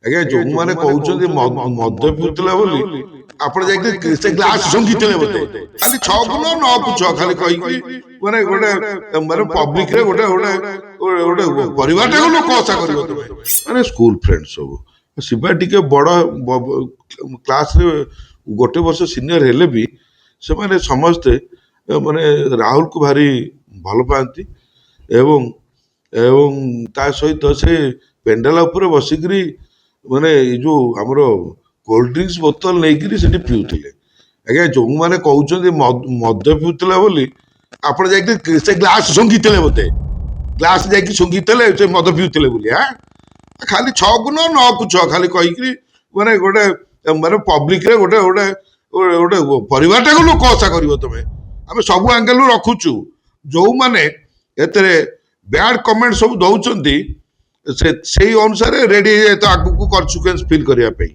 ଆଜ୍ଞା ଯୋଉମାନେ କହୁଛନ୍ତି ମଦ ପିଉଥିଲେ ବୋଲି ଆପଣ ଯାଇକି ସେ ଗ୍ଲାସ ଶୁଙ୍ଘିଥିଲେ ବୋଧେ ଖାଲି 6କୁ 9କୁ 6 ଖାଲି କହିକି ମାନେ ଗୋଟେ ମାନେ ପବ୍ଲିକରେ ଗୋଟେ ଗୋଟେ ଗୋଟେ ପରିବାରଟାକୁ ଲୋକ ଆଶା କରିବ ତମେ ମାନେ ସ୍କୁଲ ଫ୍ରେଣ୍ଡ ସବୁ ଶିବା ଟିକେ ବଡ କ୍ଲାସରେ ଗୋଟେ ବର୍ଷ ସିନିୟର ହେଲେ ବି ସେମାନେ ସମସ୍ତେ ମାନେ ରାହୁଲକୁ ଭାରି ଭଲ ପାଆନ୍ତି ଏବଂ ଏବଂ ତା ସହିତ ସେ ପେଣ୍ଡାଲ ଉପରେ ବସିକିରି ମାନେ ଏଇ ଯୋଉ ଆମର କୋଲ୍ଡ ଡ୍ରିଙ୍କସ ବୋତଲ ନେଇକିରି ସେଠି ପିଉଥିଲେ ଆଜ୍ଞା ଯୋଉମାନେ କହୁଛନ୍ତି ମଦ ପିଉଥିଲେ ବୋଲି ଆପଣ ଯାଇକି ସେ ଗ୍ଲାସ ଶୁଙ୍ଘିଥିଲେ ବୋଧେ ଗ୍ଲାସ ଯାଇକି ଶୁଙ୍ଘିଥିଲେ ସେ ମଦ ପିଉଥିଲେ ବୋଲି ଖାଲି 6କୁ 9କୁ 6 ଖାଲି କହିକିରି ମାନେ ଗୋଟେ ମାନେ ପବ୍ଲିକରେ ଗୋଟେ ଗୋଟେ ଗୋଟେ ପରିବାରଟାକୁ ଲୋକ ଆଶା କରିବ ତମେ ଆମେ ସବୁ ଆଙ୍ଗେଲରୁ ରଖୁଛୁ ଯୋଉମାନେ ଏଥିରେ ବ୍ୟାଡ କମେଣ୍ଟ ସବୁ ଦଉଛନ୍ତି ସେଇ ଅନୁସାରେ ରେଡି ହେଇଯାଏ ତ ଆଗକୁ କନସିକ୍ୱେନ୍ସ ଫିଲ୍ କରିବା ପାଇଁ